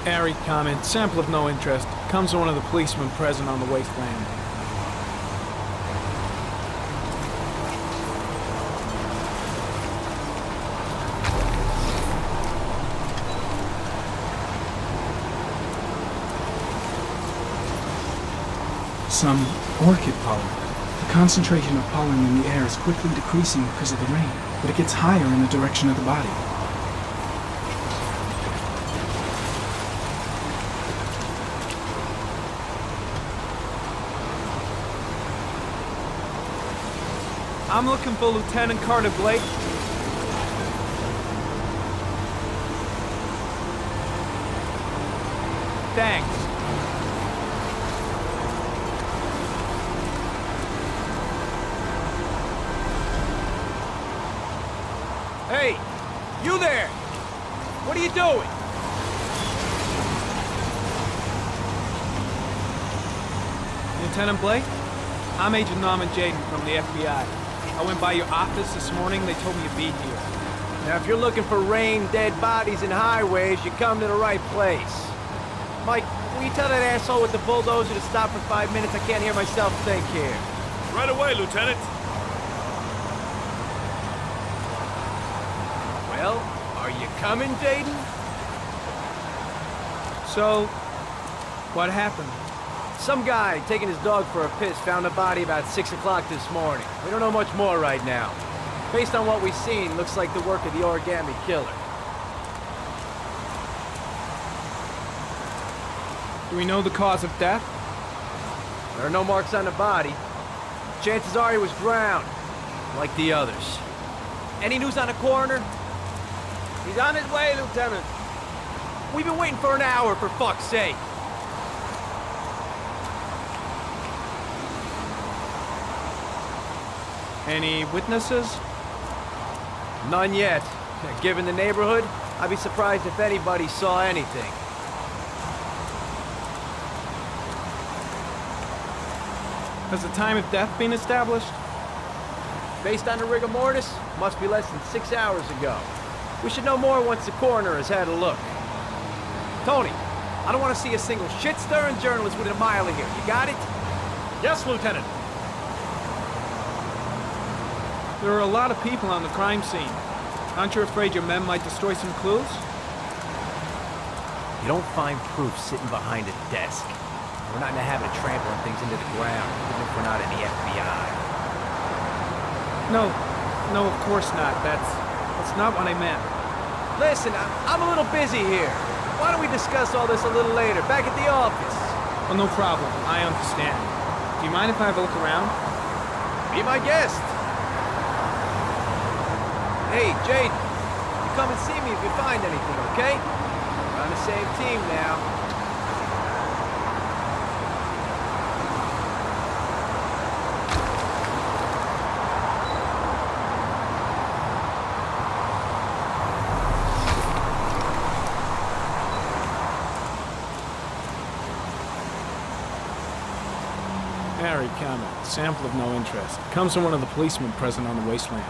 Airy comment, sample of no interest. Comes from one of the policemen present on the wasteland. Some orchid pollen. The concentration of pollen in the air is quickly decreasing because of the rain, but it gets higher in the direction of the body. I'm looking for Lieutenant Carter Blake. Thanks. Hey, you there! What are you doing? Lieutenant Blake? I'm Agent Norman Jaden from the FBI. I went by your office this morning, they told me you'd be here. Now, if you're looking for rain, dead bodies, and highways, you come to the right place. Mike, will you tell that asshole with the bulldozer to stop for 5 minutes? I can't hear myself think here. Right away, Lieutenant. Well, are you coming, Jaden? So, what happened? Some guy taking his dog for a piss found a body about 6 o'clock this morning. We don't know much more right now. Based on what we've seen, looks like the work of the Origami Killer. Do we know the cause of death? There are no marks on the body. Chances are he was drowned, like the others. Any news on the coroner? He's on his way, Lieutenant. We've been waiting for an hour, for fuck's sake. Any witnesses? None yet. Given the neighborhood, I'd be surprised if anybody saw anything. Has the time of death been established? Based on the rigor mortis, must be less than 6 hours ago. We should know more once the coroner has had a look. Tony, I don't want to see a single shit-stirring journalist within a mile of here. You got it? Yes, Lieutenant. There are a lot of people on the crime scene. Aren't you afraid your men might destroy some clues? You don't find proof sitting behind a desk. We're not in the habit of trampling things into the ground, even if we're not in the FBI. No, of course not. That's not what I meant. Listen, I'm a little busy here. Why don't we discuss all this a little later, back at the office? Well, no problem. I understand. Do you mind if I have a look around? Be my guest. Hey, Jade, you come and see me if you find anything, okay? We're on the same team now. Harry comment. Sample of no interest. Comes from one of the policemen present on the wasteland.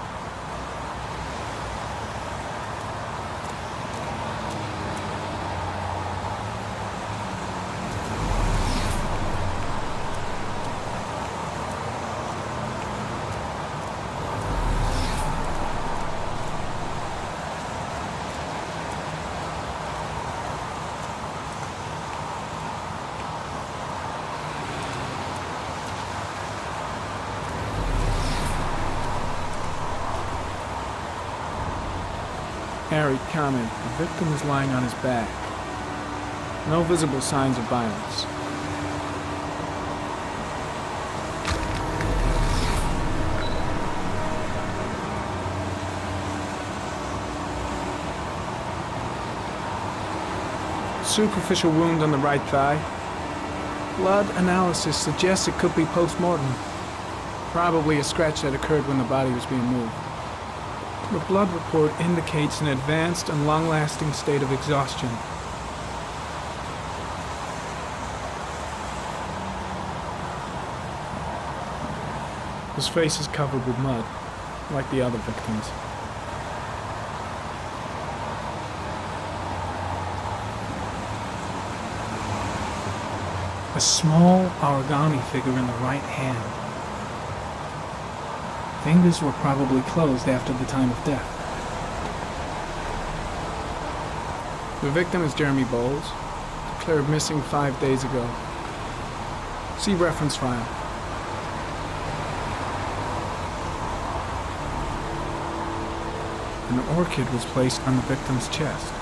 Harry comment. The victim is lying on his back. No visible signs of violence. Superficial wound on the right thigh. Blood analysis suggests it could be post-mortem. Probably a scratch that occurred when the body was being moved. The blood report indicates an advanced and long-lasting state of exhaustion. His face is covered with mud, like the other victims. A small origami figure in the right hand. Fingers were probably closed after the time of death. The victim is Jeremy Bowles, declared missing 5 days ago. See reference file. An orchid was placed on the victim's chest.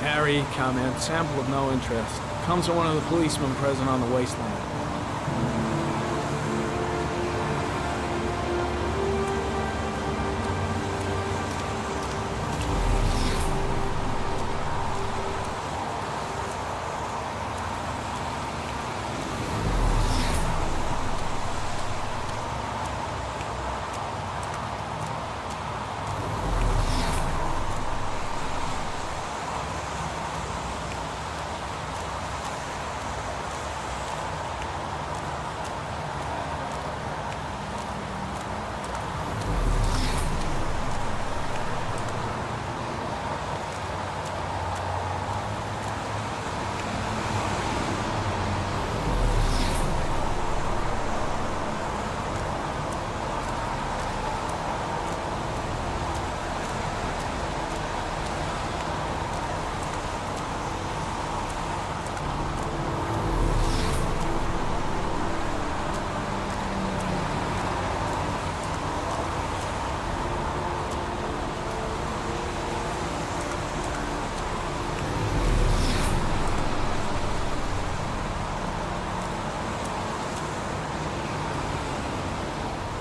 Harry, comment, sample of no interest. Comes from one of the policemen present on the wasteland.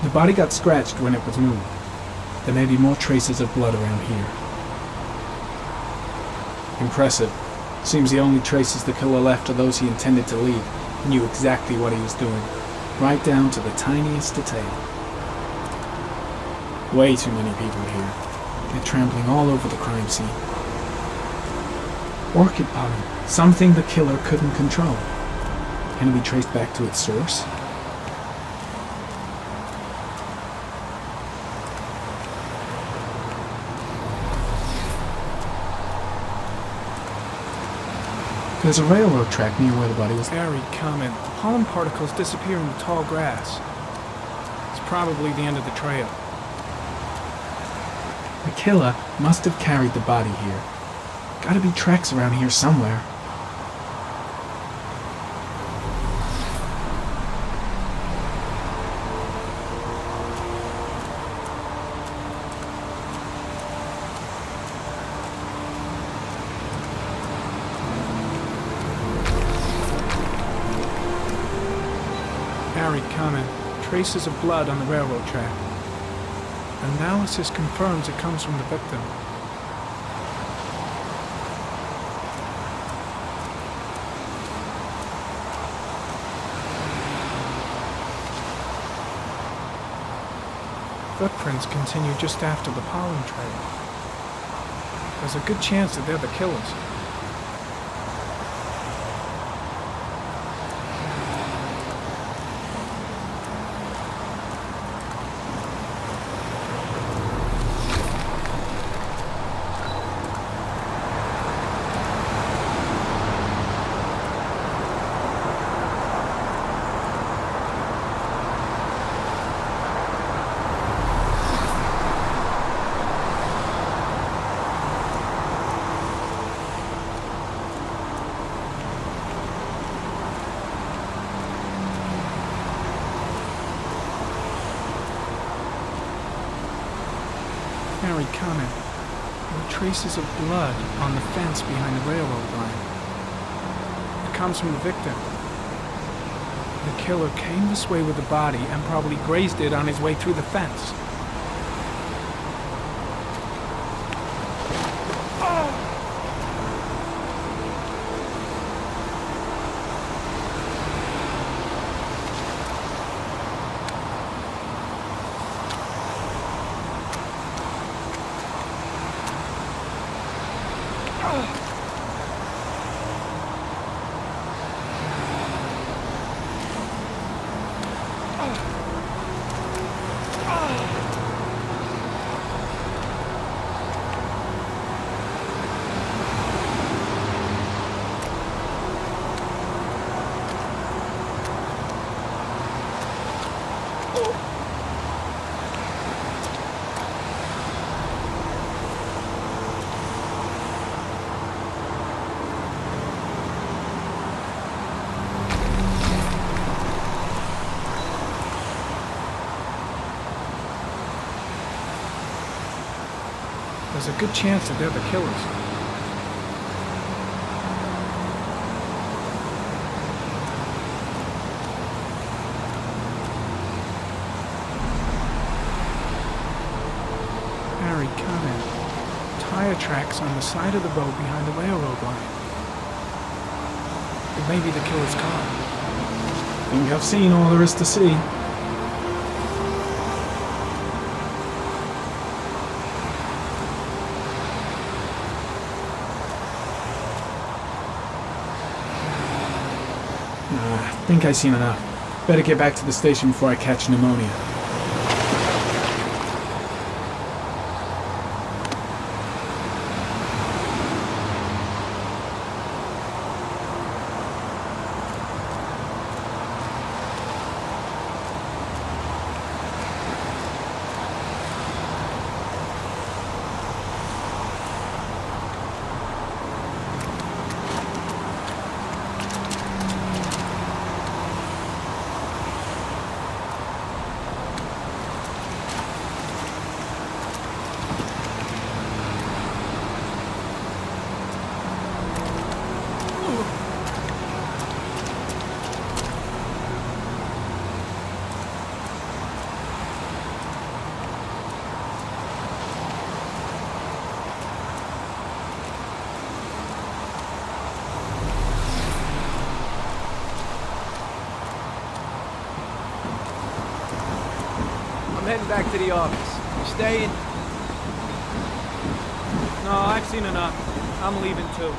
The body got scratched when it was moved. There may be more traces of blood around here. Impressive. Seems the only traces the killer left are those he intended to leave. He knew exactly what he was doing, right down to the tiniest detail. Way too many people here. They're trampling all over the crime scene. Orchid pollen, something the killer couldn't control. Can it be traced back to its source? There's a railroad track near where the body was. Harry, comment, pollen particles disappear in the tall grass. It's probably the end of the trail. The killer must have carried the body here. Gotta be tracks around here somewhere. Harry, comment, traces of blood on the railroad track. Analysis confirms it comes from the victim. Footprints continue just after the pollen trail. There's a good chance that they're the killers. Harry, comment. There are traces of blood on the fence behind the railroad line. It comes from the victim. The killer came this way with the body and probably grazed it on his way through the fence. There's a good chance that they're the killers. Harry, comment. Tire tracks on the side of the boat behind the railroad line. It may be the killer's car. Think I've seen all there is to see. I think I've seen enough. Better get back to the station before I catch pneumonia. I'm heading back to the office. You staying? No, I've seen enough. I'm leaving too.